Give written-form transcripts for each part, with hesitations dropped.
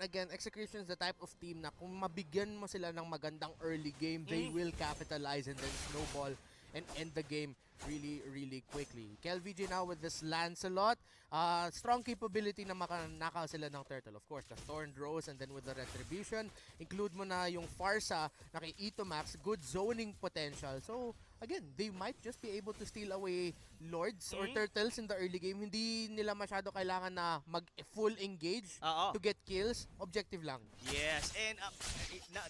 again, Execution is the type of team na kung mabigyan mo sila ng magandang early game, they will capitalize and then snowball and end the game really, really quickly. KelVJ now with this Lancelot. Strong capability na makanakaw sila ng Turtle. Of course, the Thorned Rose and then with the Retribution. Include mo na yung Farsa na kay Itomax. Good zoning potential. So, again, they might just be able to steal away Lords or Turtles in the early game. Hindi nila masyado kailangan na mag-full engage to get kills. Objective lang. Yes, and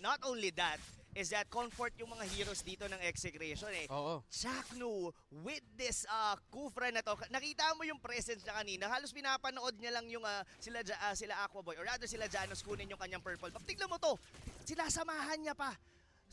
not only that, is that comfort yung mga heroes dito ng Execration eh. Oo. Cignal, with this Kufra na to, nakita mo yung presence niya kanina. Halos pinapanood niya lang yung sila Aquaboy, or rather sila Janos kunin yung kanyang purple buff. Tignan mo to, sila samahan niya pa.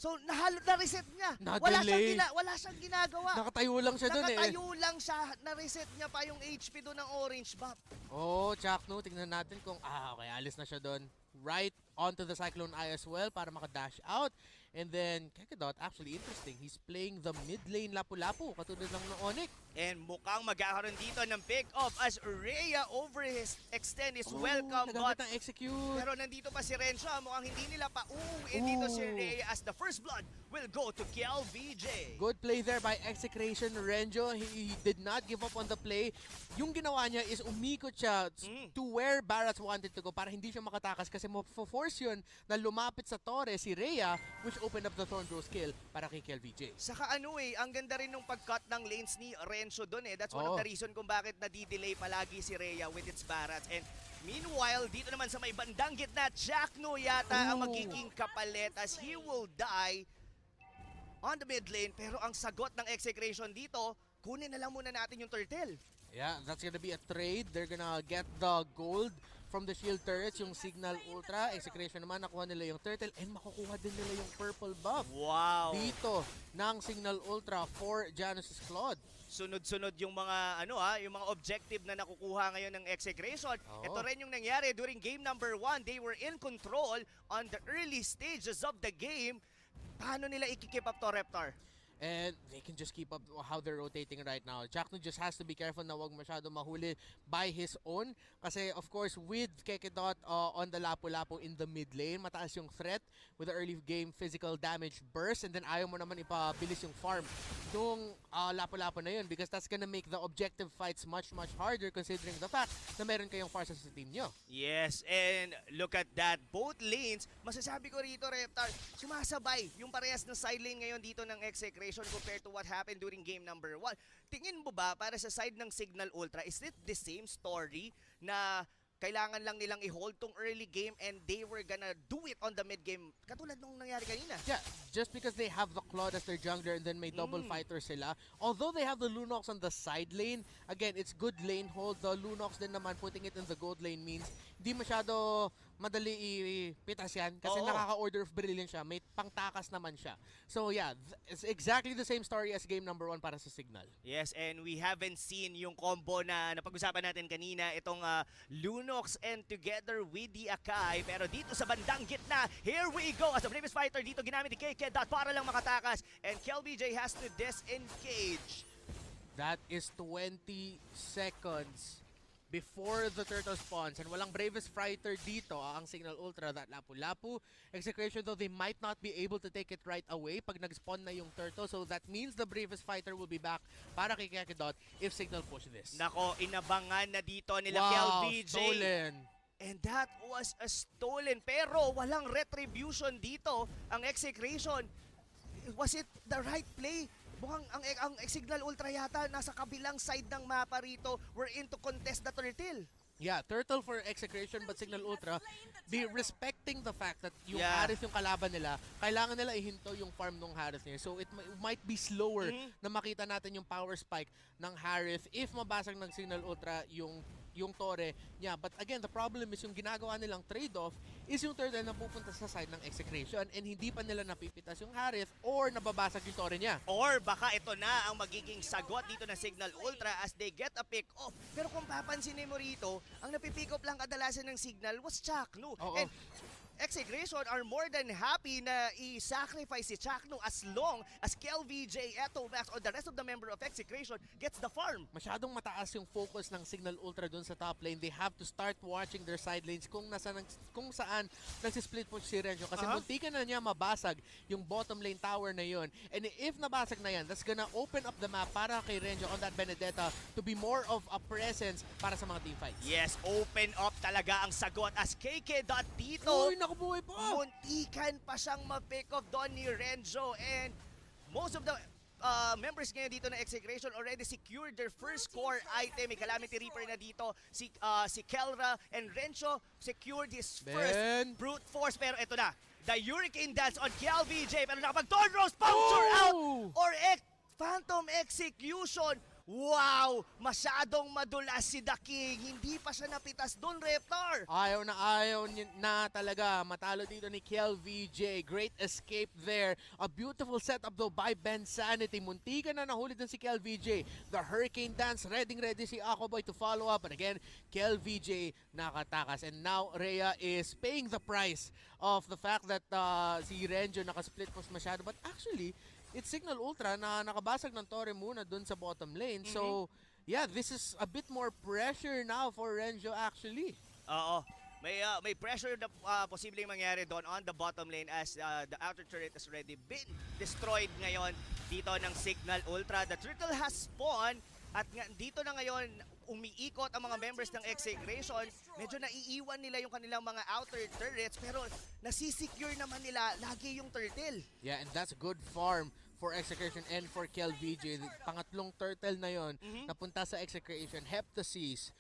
So, na-reset niya. Wala siyang ginagawa. Nakatayo lang siya doon eh. Nakatayo lang siya. Na-reset niya pa yung HP doon ng orange buff. Oh, Cignal, tingnan natin kung, okay, alis na siya doon. Right onto the Cyclone Eye as well para maka-dash out. And then, Kekadot, actually interesting. He's playing the mid lane Lapu-Lapu, katulad lang ng Onyx. And mukhang magkakaroon dito ng pick-off as Rhea over his extend is welcome. Nagamit ng execute. Pero nandito pa si Renzo, mukhang hindi nila pa dito si Rhea as the first blood will go to KelVJ. Good play there by Execration. Renzo, he did not give up on the play. Yung ginawa niya is umikot siya to where Barats wanted to go para hindi siya makatakas kasi mo-force yun na lumapit sa Torre si Rhea, which opened up the Thorn Rose kill para kay KelVJ. Saka ang ganda rin nung pag-cut ng lanes ni Renzo doon eh. That's one of the reason kung bakit nadi-delay palagi si Rhea with its Barats. And meanwhile, dito naman sa may bandang gitna, Cignal yata ang magiging kapalit as he will die on the mid lane. Pero ang sagot ng Execration dito, kunin na lang muna natin yung Turtle. Yeah, that's gonna be a trade. They're gonna get the gold from the shield turrets, yung Cignal Ultra. Execration naman, nakuha nila yung Turtle and makukuha din nila yung purple buff. Wow! Dito ng Cignal Ultra for Janus' Claude. Sunod-sunod yung mga yung mga objective na nakukuha ngayon ng Execration. Ito rin yung nangyari during game number 1. They were in control on the early stages of the game. Paano nila i-keep up to Reptar? And they can just keep up how they're rotating right now. Cignal just has to be careful na wag masyado mahuli by his own. Kasi of course with Kekadot on the Lapu-Lapu in the mid lane, mataas yung threat with the early game physical damage burst. And then ayaw mo naman ipabilis yung farm nung Lapu-Lapu na yun because that's gonna make the objective fights much harder considering the fact na meron kayong Farsa sa team nyo. Yes, and look at that. Both lanes, masasabi ko rito, Reptar, sumasabay yung parehas ng side lane ngayon dito ng Execration compared to what happened during game number 1. Tingin mo ba para sa side ng Cignal Ultra, is it the same story na kailangan lang nilang i-hold tong early game and they were gonna do it on the mid game katulad nung nangyari kanina? Yeah, just because they have the Claude as their jungler and then may double fighter sila. Although they have the Lunox on the side lane, again, it's good lane hold. The Lunox din naman, putting it in the gold lane means di masyado madali ipitas yan kasi nakaka-order of brilliance siya. May pangtakas naman siya. So yeah, it's exactly the same story as game number 1 para sa Cignal. Yes, and we haven't seen yung combo na napag-usapan natin kanina, itong Lunox and together with the Akai. Pero dito sa bandang gitna, here we go. As the bravest fighter dito, ginamit ni Kekadot para lang makatakas. And KelVJ has to disengage. That is 20 seconds before the turtle spawns. And walang bravest fighter dito, ang Cignal Ultra, that Lapu-Lapu. Execration though, they might not be able to take it right away pag nag-spawn na yung turtle. So that means the bravest fighter will be back para kay Kekadot if Cignal push this. Nako, inabangan na dito nila KelVJ. Stolen. And that was a stolen. Pero walang retribution dito ang Execration. Was it the right play? Mukhang ang Cignal Ultra yata nasa kabilang side ng mapa rito. We're in to contest the turtle. Yeah, turtle for Execration but Cignal Ultra, be respecting the fact that yung Harith yung kalaban nila, kailangan nila ihinto yung farm ng Harith niya. So it might be slower na makita natin yung power spike ng Harith if mabasag ng Cignal Ultra yung Torre niya. But again, the problem is yung ginagawa nilang trade-off is yung turtle na pupunta sa side ng Execration and hindi pa nila napipitas yung Harith or nababasag yung Torre niya. Or baka ito na ang magiging sagot dito ng Cignal Ultra as they get a pick-off. Pero kung papansinin mo rito, ang napipick up lang kadalasan ng Cignal was Cignal. Exegration are more than happy na i-sacrifice si Cignal as long as KelVJ, Eto, Max, or the rest of the member of Exegration gets the farm. Masyadong mataas yung focus ng Cignal Ultra dun sa top lane. They have to start watching their side lanes kung saan nagsisplit push si Renjo. Kasi muntikan na niya mabasag yung bottom lane tower na yun. And if nabasag na yan, that's gonna open up the map para kay Renjo on that Benedetta to be more of a presence para sa mga teamfights. Yes, open up talaga ang sagot as KK.Tito. Uy, nakabuhay pa! Muntikan pa siyang ma-pick off doon ni Renjo, and most of the members ngayon dito na Exegration already secured their first core item. May Calamity Reaper na dito. Si Kelra and Renjo secured his first brute force. Pero ito na, the Hurricane Dance on KelVJ. Pero nakapag-Thorn Rose puncture out or Phantom Execution. Wow! Masyadong madulas si The King. Hindi pa siya napitas doon, Reptar. Ayaw na talaga matalo dito ni KelVJ. Great escape there. A beautiful setup though by Ben Sanity. Muntikan na nahuli din si KelVJ. The Hurricane Dance, ready si Aquaboy to follow up. But again, KelVJ nakatakas. And now, Rhea is paying the price of the fact that si Renjo nakasplit push masyado. But actually, it's Cignal Ultra na nakabasag ng Torre muna dun sa bottom lane. So, yeah, this is a bit more pressure now for Renjo actually. Oo. May pressure na posibleng mangyari doon on the bottom lane as the outer turret has already been destroyed ngayon dito ng Cignal Ultra. The turtle has spawned at dito na ngayon umiikot ang mga members ng Exegration. Medyo naiiwan nila yung kanilang mga outer turrets pero nasisecure naman nila lagi yung turtle. Yeah, and that's a good farm for Exegration and for KelVJ. Pangatlong turtle na yon napunta sa Exegration. Heptasis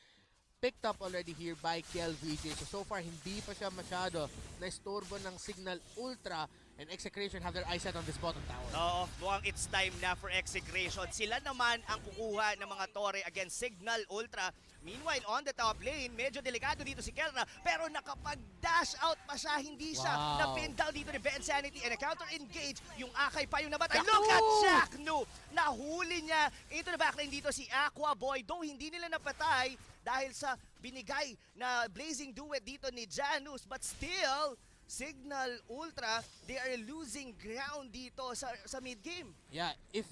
picked up already here by KelVJ. So far, hindi pa siya masyado na-istorbo ng Cignal Ultra, and Exegration have their eyes set on this bottom tower. Oo, mukhang it's time na for Exegration. Sila naman ang kukuha ng mga tore against Cignal Ultra. Meanwhile, on the top lane, medyo delikado dito si Kelra, pero nakapag-dash out pa siya, hindi siya na-pin down dito ni Ben Sanity, and a counter-engage, yung Akay pa yung nabatay. Look at Cignal! Nahuli niya into the backline dito si Aquaboy, though hindi nila napatay dahil sa binigay na blazing duet dito ni Janus, but still, Cignal Ultra, they are losing ground dito sa mid-game. Yeah, if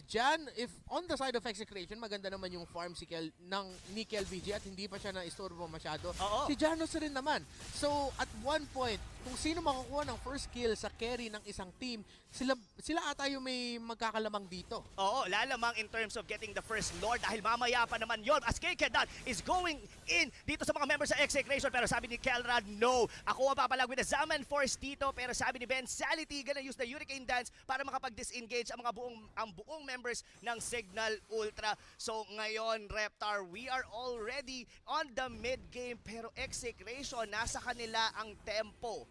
on the side of Execration, maganda naman yung farm ni KelVJ at hindi pa siya na-istorbo masyado. Si Janus rin naman. So, at one point, kung sino makakuha ng first kill sa carry ng isang team, sila ata yung may magkakalamang dito. Oo, lalamang in terms of getting the first lord dahil mamaya pa naman yon as KK.Dat is going in dito sa mga members sa Execration, pero sabi ni Kelra, no. Ako ang papalag with the Zaman Force dito, pero sabi ni Ben Sanity, gonna use the Hurricane Dance para makapag-disengage ang buong members ng Cignal Ultra. So ngayon, Reptar, we are already on the mid-game, pero Execration, nasa kanila ang tempo.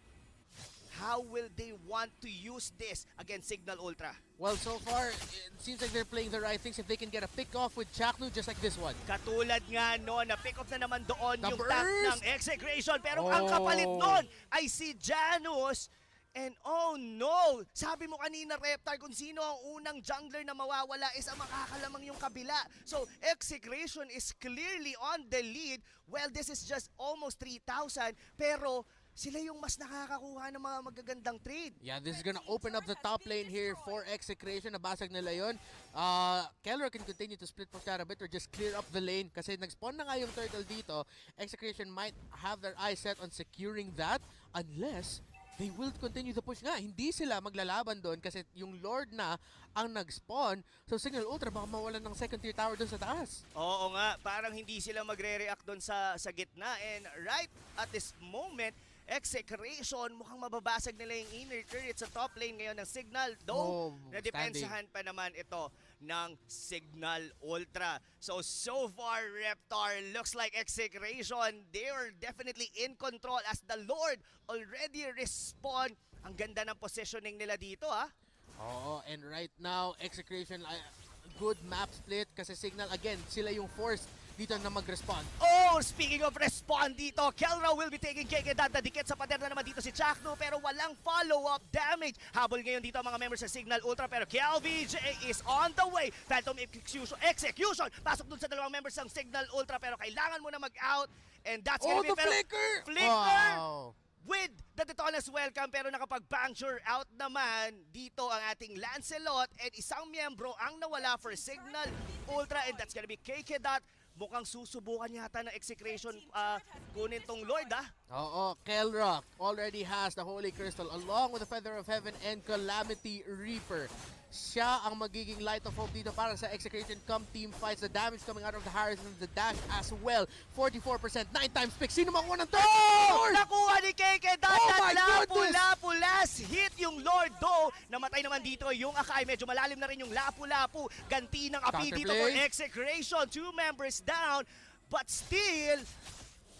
How will they want to use this against Cignal Ultra? Well, so far, it seems like they're playing the right things. If they can get a pick-off with Cignal just like this one. Katulad nga no, na pick off na naman doon yung tank ng Exegration. Pero ang kapalit doon ay si Janus. And oh no! Sabi mo kanina, Reptar, kung sino ang unang jungler na mawawala is ang makakalamang yung kabila. So, Exegration is clearly on the lead. Well, this is just almost 3,000. Pero sila yung mas nakakakuha ng mga magagandang trade. Yeah, this is gonna open up the top lane here for Execration. Nabasag nila yun. Keller can continue to split push that a bit or just clear up the lane kasi nag-spawn na nga yung turtle dito. Execration might have their eyes set on securing that unless they will continue to push nga. Hindi sila maglalaban doon kasi yung Lord na ang nag-spawn. So Cignal Ultra baka mawalan ng second tier tower doon sa taas. Oo nga, parang hindi sila magre-react doon sa gitna. And right at this moment, Execration, mukhang mababasag nila yung inner turret sa top lane ngayon ng Cignal. Though, nadepensahan pa naman ito ng Cignal Ultra. So far, Reptar, looks like Execration, they are definitely in control as the Lord already respawn. Ang ganda ng positioning nila dito, ha? Oo, and right now, Execration, good map split kasi Cignal, again, sila yung force dito na mag-respond. Oh, speaking of respond dito, Kelra will be taking KK.Dat. Nadikit sa pader na naman dito si Cignal pero walang follow-up damage. Habol ngayon dito ang mga members sa Cignal Ultra pero KelVJ is on the way. Phantom Execution. Pasok dun sa dalawang members ng Cignal Ultra pero kailangan mo na mag-out. And that's gonna be the flicker! Flicker! Wow. With the Detona's welcome pero nakapag-puncture out naman dito ang ating Lancelot and isang miyembro ang nawala for Cignal Ultra and that's gonna be KK Dot. Mukhang susubukan yata ng execration kunin tong Lord Oo, Kelrock already has the Holy Crystal along with the Feather of Heaven and Calamity Reaper. Siya ang magiging light of hope dito para sa execution come team fights. The damage coming out of the Harrison, the dash as well. 44%, 9 times pick. Sino makuha ng third? Nakuha ni KK Dot Oh my at goodness! lapu-lapu last hit yung Lord do. Namatay naman dito yung Akai. Medyo malalim na rin yung lapu-lapu. Ganti ng api dito for Counterplay. execration. 2 members down. But still,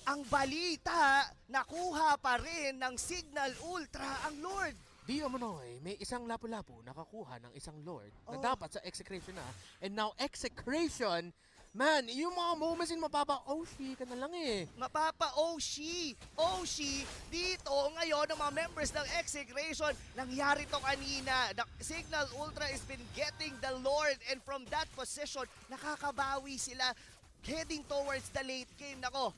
ang balita, nakuha pa rin ng Cignal Ultra ang Lord. Di Omanoy, may isang lapu-lapu nakakuha ng isang Lord na Oh. dapat sa execration na. And now execration, man, yung mga moments in mapapa-Oshi ka na lang eh. Mapapa-Oshi dito ngayon ng mga members ng execration. Nangyari to kanina. The Cignal Ultra has been getting the Lord and from that position, nakakabawi sila heading towards the late game. Nako,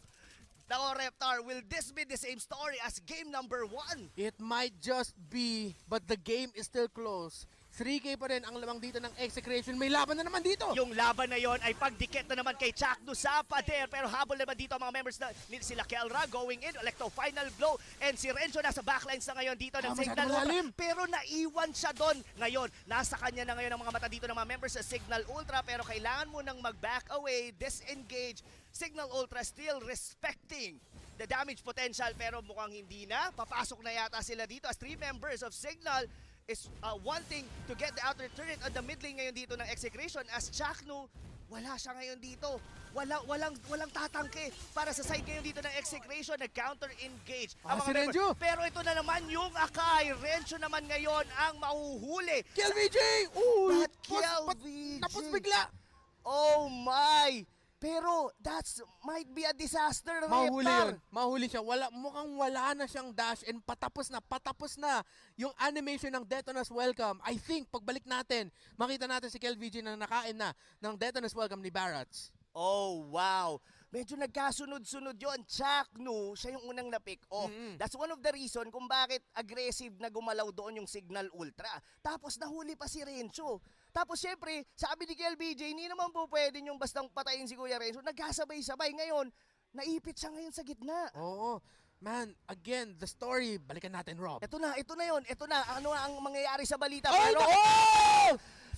Reptar, will this be the same story as game number 1? It might just be, but the game is still close. 3K pa rin ang lamang dito ng execration. May laban na naman dito. Yung laban na yon ay pagdikit na naman kay Cignal sa pader. Pero habol naman dito ang mga members na sila Kelra going in. Electo final blow. And si Renzo nasa backlines na ngayon dito ng Masyado Cignal malalim. Ultra. Pero naiwan siya doon. Ngayon, nasa kanya na ngayon ang mga mata dito ng mga members sa Cignal Ultra. Pero kailangan mo nang mag-back away, disengage. Cignal Ultra still respecting the damage potential pero mukhang hindi na. Papasok na yata sila dito as 3 members of Cignal is wanting to get the outer turret on the mid lane ngayon dito ng execration as Cignal wala siya ngayon dito. Walang tatangke para sa side ngayon dito ng execration na counter engage. Si Renzo. Pero ito na naman yung Akai. Renzo naman ngayon ang mahuhuli. KLVJ! Ooh! But KLVJ. Tapos bigla! Oh my! Pero might be a disaster, Mahuli Reptar. yun. Mahuli siya. Mukhang wala na siyang dash and patapos na yung animation ng Detona's Welcome. I think, pagbalik natin, makita natin si KLVJ na nakain na ng Detona's Welcome ni Barats. Oh, wow. Medyo nagkasunod-sunod yun. Cignal, siya yung unang na-pick off. That's one of the reason kung bakit aggressive na gumalaw doon yung Cignal Ultra. Tapos nahuli pa si Renzo. Tapos syempre, sabi ni KLBJ, hindi naman po pwede yung bastang patayin si Kuya Renzo. Nagkasabay-sabay. Ngayon, naipit siya ngayon sa gitna. Oo. Man, again, the story, balikan natin, Rob. Ito na ano ang mangyayari sa balita. Ay, Pero, oh!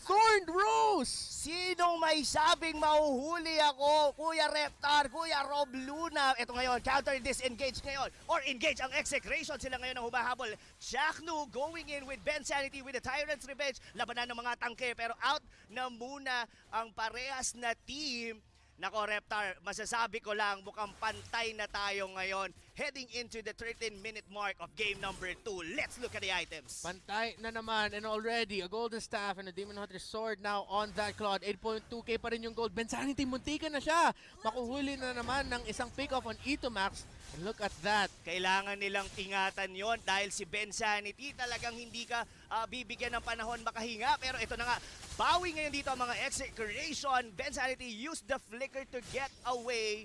Thorned Rose! sinong may sabing mahuhuli ako? Kuya Reptar, Kuya Rob Luna. Ito ngayon, counter disengage ngayon. Or engage ang execration. Sila ngayon ang humahabol. Cignal going in with Ben Sanity with the Tyrant's Revenge. Labanan ng mga tangke. Pero out na muna ang parehas na team. Nako, Reptar, masasabi ko lang, mukhang pantay na tayo ngayon heading into the 13-minute mark of game number 2. Let's look at the items. Pantay na naman, and already a golden staff and a demon hunter sword now on that Claude. 8.2k pa rin yung gold. Ben Sanity, muntikan na siya. Makuhuli na naman ng isang pick-off on Ito Max. And look at that. Kailangan nilang ingatan yon dahil si Ben Sanity talagang hindi ka bibigyan ng panahon makahinga. Pero ito na nga, bawi ngayon dito ang mga execution. Ben Sanity used the flicker to get away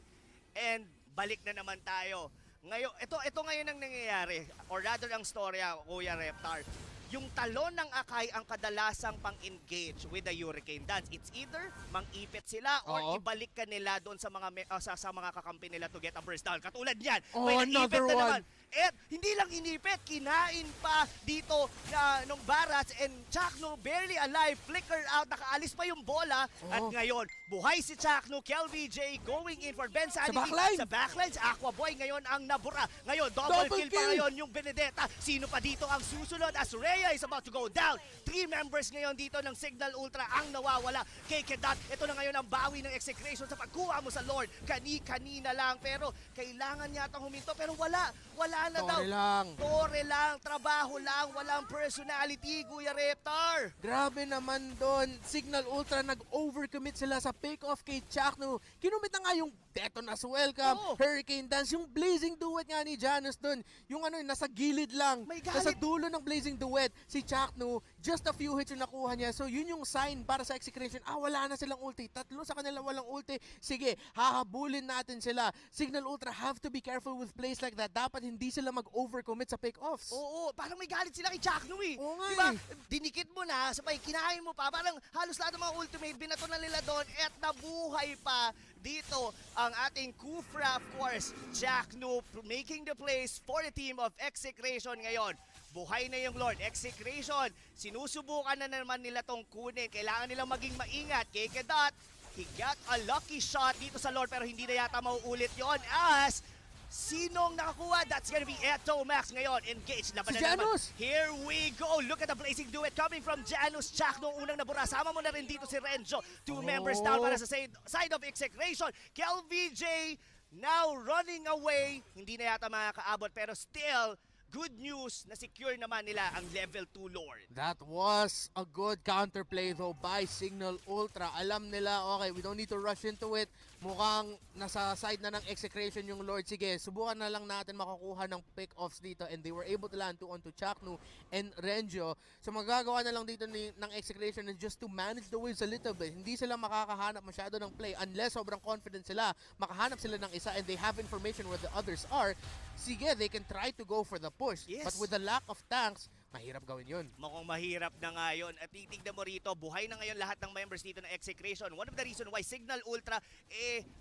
and balik na naman tayo. Ngayon, ito ngayon ang nangyayari, or rather ang storya, Kuya Reptar. Yung talon ng Akai ang kadalasang pang-engage with the Hurricane Dance. It's either mang-ipit sila or Oo. ibalik ka nila doon sa mga sa mga kakampi nila to get a burst down. Katulad niyan, Oh, may naipit another na one. naman. At hindi lang inipit, kinain pa dito na nung Barats and Cignal barely alive, flicker out, nakaalis pa yung bola. At Oo. ngayon, buhay si Cignal, KLVJ going in for Ben Sanity. backline. Sa backlines, Aqua Boy ngayon ang nabura. Ngayon, double kill pa ngayon yung Benedetta. Sino pa dito ang susunod as Rhea is about to go down. 3 members ngayon dito ng Cignal Ultra ang nawawala. KK Dot, ito na ngayon ang bawi ng execration sa pagkuha mo sa Lord. Kanina lang, pero kailangan yatang huminto. Pero wala na daw. Tore lang, trabaho lang, walang personality, Kuya Reptar. Grabe naman doon. Cignal Ultra nag-overcommit sila sa pick-off kay Cignal. Kinumit na nga yung Detonas welcome, Oo. Hurricane Dance, yung Blazing Duet nga ni Janus dun, yung ano, nasa gilid lang, May nasa galit. dulo ng Blazing Duet, si Chakno, just a few hits yung nakuha niya. So yun yung sign para sa execution, wala na silang ulti, tatlo sa kanila walang ulti, sige, hahabulin natin sila. Cignal Ultra have to be careful with plays like that, dapat hindi sila mag-overcommit sa pick-offs. Oo, parang may galit sila kay Cignal eh. Oo nga Diba? eh. Dinikit mo na, sabay kinain mo pa, parang halos lahat ng mga ultimate, binato na nila doon, at nabuhay pa dito ang ating Kufra, of course, Cignal making the plays for the team of Execration ngayon. Buhay na yung Lord. Execration, sinusubukan na naman nila tong kunin. Kailangan nilang maging maingat. Kekedot, he got a lucky shot dito sa Lord pero hindi na yata mauulit yon as sinong nakakuha? That's gonna be Eto Max ngayon. Engage. Laban Si na naman. Janus! Here we go. Look at the blazing duet coming from Janus. Chak nung unang nabura. Sama mo na rin dito si Renjo. Two members down para sa side of Execration. KelVJ now running away. Hindi na yata makakaabot pero still, good news na secure naman nila ang level 2 Lord. That was a good counterplay though by Cignal Ultra. Alam nila, okay, we don't need to rush into it. Mukhang nasa side na ng execration yung Lord. Sige, subukan na lang natin makakuha ng pick-offs dito and they were able to land 2-on-2 Chaknu and Renjo. So magagawa na lang dito ng execration is just to manage the waves a little bit. Hindi sila makakahanap masyado ng play unless sobrang confident sila. Makahanap sila ng isa and they have information where the others are. Sige, they can try to go for the push. Yes. But with the lack of tanks, mahirap gawin yun. Mukhang mahirap na nga yun. At titignan mo rito, buhay na ngayon lahat ng members dito ng Execration. One of the reason why Cignal Ultra,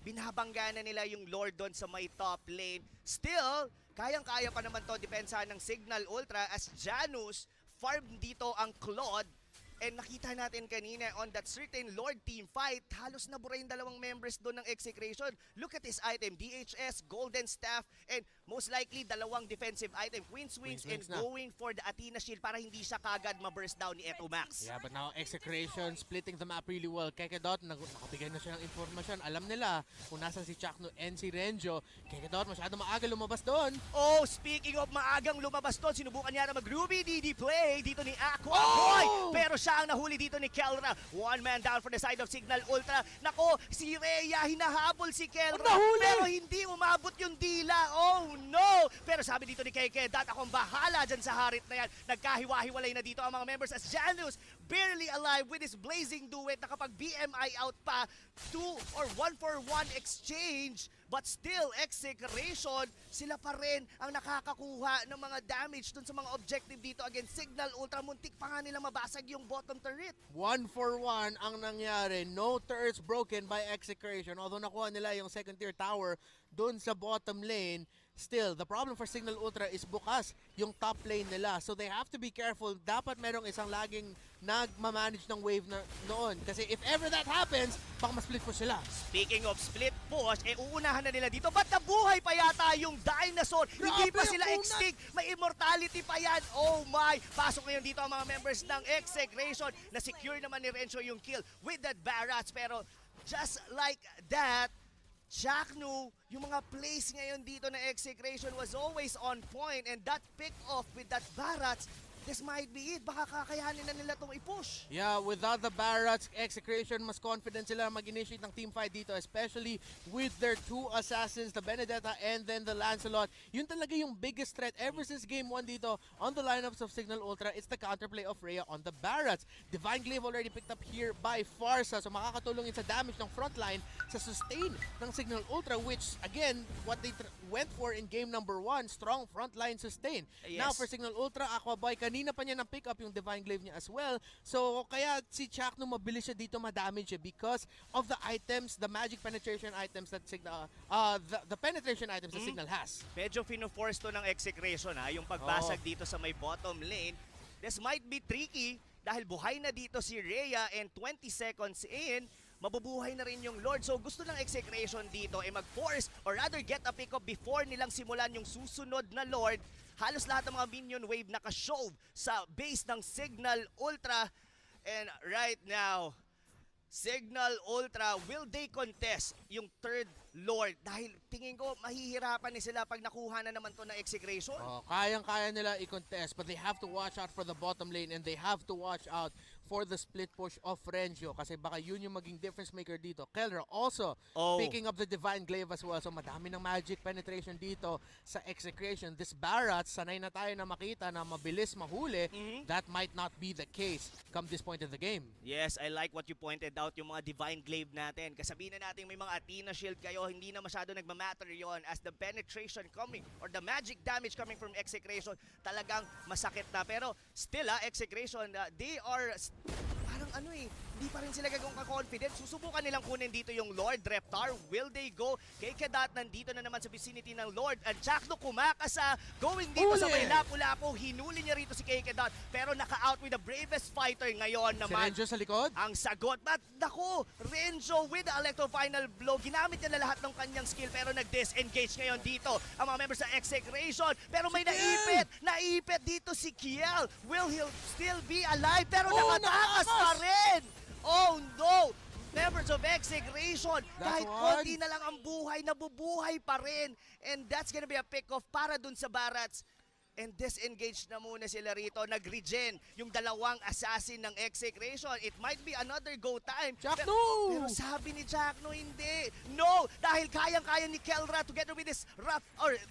binabangga na nila yung Lord doon sa may top lane. Still, kayang-kaya pa naman to depensahan ng Cignal Ultra as Janus farm dito ang Claude. And nakita natin kanina on that certain Lord team fight, halos nabura yung dalawang members doon ng Execration. Look at this item, DHS, Golden Staff, and most likely dalawang defensive item, Queen Swings, and na. going for the Athena Shield para hindi siya kagad ma-burst down ni Eto Max. Yeah, but now Execration splitting the map really well. Kekedot, nakabigay na siya ng informasyon. Alam nila kung nasan si Chakno and si Renjo. Kekedot, masyado maaga lumabas doon. Oh, speaking of maagang lumabas doon, sinubukan niya na mag-Ruby DD play dito ni Aqua Oh! Boy. Pero siya ang nahuli dito ni Kelra. One man down for the side of Cignal Ultra. Nako, si Rhea, hinahabol si Kelra. Nahuli! Pero hindi umabot yung dila. Oh no! Pero sabi dito ni Keke, dat akong bahala dyan sa harit na yan. Nagkahiwa-hiwalay na dito ang mga members as Janus barely alive with his blazing duet. Nakapag BMI out pa. 2 or 1-for-1 exchange. But still, Execration, sila pa rin ang nakakakuha ng mga damage dun sa mga objective dito against Cignal Ultra. Muntik pa nga nila mabasag yung bottom turret. 1-for-1 ang nangyari. No turrets broken by Execration. Although nakuha nila yung second tier tower doon sa bottom lane, still, the problem for Cignal Ultra is bukas yung top lane nila. So they have to be careful. Dapat merong isang laging nagmamanage ng wave na noon. Kasi if ever that happens, baka ma-split po sila. Speaking of split push, uunahan na nila dito. Ba't nabuhay pa yata yung dinosaur? Hindi pa Grabe, sila ang extinct. May immortality pa yan. Oh my! Pasok ngayon dito ang mga members ng Execration. Na-secure naman ni Renzo yung kill with that Barrats. Pero just like that, Chaknu, yung mga plays ngayon dito na Execration was always on point, and that pick off with that Barrats, this might be it. Baka kakayanin na nila itong i-push. Yeah, without the Barrats, Execration, mas confident sila mag-initiate ng team fight dito, especially with their two assassins, the Benedetta and then the Lancelot. Yun talaga yung biggest threat ever since game 1 dito on the lineups of Cignal Ultra. It's the counterplay of Rhea on the Barrats. Divine Glaive already picked up here by Farsa, so makakatulong yun sa damage ng frontline, sa sustain ng Cignal Ultra, which again, what they went for in game number 1, strong frontline sustain. Yes. Now for Cignal Ultra, Aqua Boy, kanina pa niya na-pick up yung Divine Glaive niya as well. So, kaya si Chakno mabilis siya dito ma-damage siya because of the items, the magic penetration items that Cignal, the penetration items that Cignal has. Medyo fino-force to ng Execration ha, yung pagbasag dito sa may bottom lane. This might be tricky dahil buhay na dito si Rhea and 20 seconds in, mabubuhay na rin yung Lord. So gusto ng Execration dito ay mag-force or rather get a pick up before nilang simulan yung susunod na Lord. Halos lahat ng mga minion wave naka-shove sa base ng Cignal Ultra. And right now, Cignal Ultra, will they contest yung third Lord? Dahil tingin ko, mahihirapan ni sila pag nakuha na naman to ng Execration. Kayang-kaya nila i-contest, but they have to watch out for the bottom lane and they have to watch out for the split push of Renjo kasi baka yun yung maging difference maker dito. Kelra also Oh. picking up the Divine Glaive as well. So madami ng magic penetration dito sa execution. This Barats, sanay na tayo na makita na mabilis mahuli. That might not be the case come this point in the game. Yes, I like what you pointed out, yung mga Divine Glaive natin. Kasabihin na natin may mga Athena Shield kayo, hindi na masyado nagmamatter yon as the penetration coming or the magic damage coming from Execration talagang masakit na. Pero still, Execration, they are parang hindi pa rin sila gagawang ka-confident. Susubukan nilang kunin dito yung Lord Reptar. Will they go? Kay Kadat nandito na naman sa vicinity ng Lord. At Jackno kumakasa. Going dito sa may lapu-lapu. Hinuli niya rito si Kay Kadat. Pero naka-out with the bravest fighter ngayon naman. Si Renjo sa likod? Ang sagot. But naku, Renjo with the Electro Final Blow. Ginamit niya na lahat ng kanyang skill pero nag-disengage ngayon dito ang mga members sa Execration. Pero may naipit dito si Kiel. Will he still be alive? Pero nakatakas pa rin! Oh no! Members of Execration, kahit konti na lang ang buhay, nabubuhay pa rin. And that's gonna be a pick-off para dun sa Barats. And disengage na muna sila rito. Nag-regen yung dalawang assassin ng Execration. It might be another go time. Jackno! Pero sabi ni Jackno, hindi. No! Dahil kayang-kaya ni Kelra together with this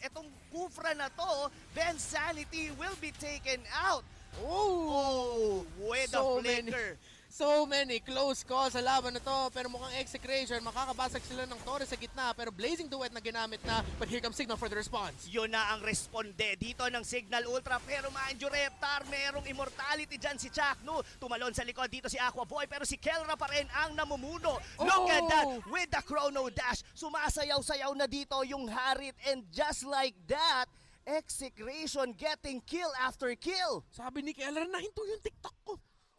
etong kufra na to, Ben Sanity will be taken out. Oh! With a flicker. So many close calls sa laban na to, pero mukhang Execration, makakabasag sila ng Torres sa gitna, pero Blazing Duet na ginamit na, but here comes Cignal for the response. Yun na ang responde dito ng Cignal Ultra, pero mind you, Reptar, merong immortality dyan si Chakno. Tumalon sa likod dito si Aqua Boy, pero si Kelra pa rin ang namumuno. Look at that, with the Chrono Dash, sumasayaw-sayaw na dito yung Harit, and just like that, Execration getting kill after kill. Sabi ni Keller, nahinto yung TikTok ko.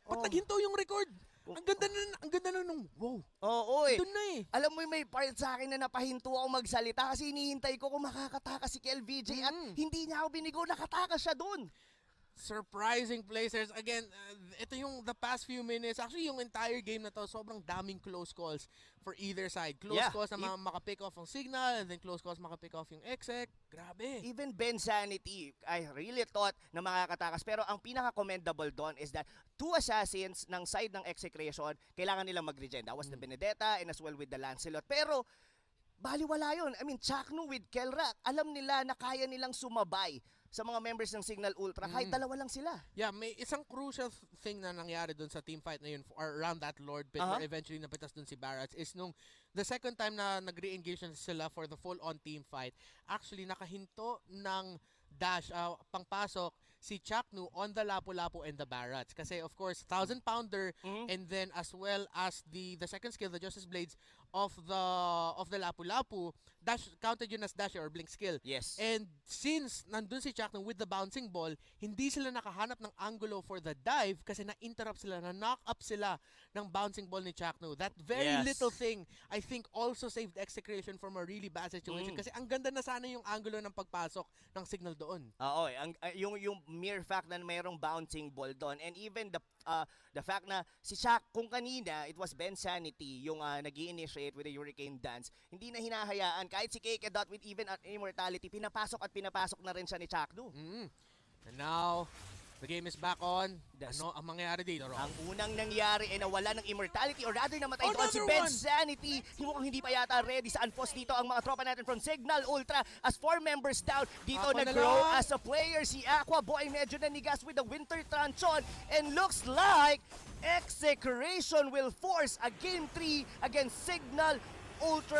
Ba't naghinto yung record? Ang ganda na nung, wow. Oo Doon na Alam mo, may part sa akin na napahinto ako magsalita kasi hinihintay ko kung makakatakas si KLVJ at hindi niya ako binigo, nakatakas siya doon. Surprising placers. Again, ito yung the past few minutes. Actually, yung entire game na to, sobrang daming close calls for either side. Close calls na makapick off ang Cignal, and then close calls makapick off yung EXE. Grabe. Even Ben Sanity, I really thought na makakatakas. Pero ang pinaka-commendable doon is that two assassins ng side ng Execration, kailangan nilang mag-regen. That was the Benedetta and as well with the Lancelot. Pero baliwala yun. I mean, Chakno with Kelra, alam nila na kaya nilang sumabay sa mga members ng Cignal Ultra kahit dalawa lang sila. Yeah, may isang crucial thing na nangyari dun sa team fight na yun or around that Lord pit where eventually napitas dun si Barats is nung the second time na nag-re-engage na sila for the full-on team fight, actually nakahinto ng dash, pangpasok si Chakno on the Lapu-Lapu and the Barats. Kasi of course, 1,000-pounder and then as well as the second skill, the Justice Blades of the Lapu-Lapu, dash counted yun as dash or blink skill. Yes. And since nandun si Chakno with the bouncing ball, hindi sila nakahanap ng angulo for the dive kasi na-interrupt sila, na-knock up sila ng bouncing ball ni Chakno. That very little thing, I think, also saved Execration from a really bad situation kasi ang ganda na sana yung angulo ng pagpasok ng Cignal doon. Oo, yung mere fact na mayroong bouncing ball doon and even the fact na si Shaq, kung kanina it was Ben Sanity yung nag-i-initiate with the Hurricane Dance, hindi na hinahayaan kahit si KK Dot with even Immortality, pinapasok na rin siya ni Chakno. And now, the game is back on. Ano ang mangyayari dito, Ron? Ang unang nangyari ay nawala ng Immortality or rather namatay doon si Ben Sanity. Mukhang hindi pa yata ready sa unforce dito ang mga tropa natin from Cignal Ultra as 4 members down. Dito nag-grow as a player si Aqua Boy, medyo nanigas with the Winter Tranchon and looks like Execration will force a Game 3 against Cignal Ultra.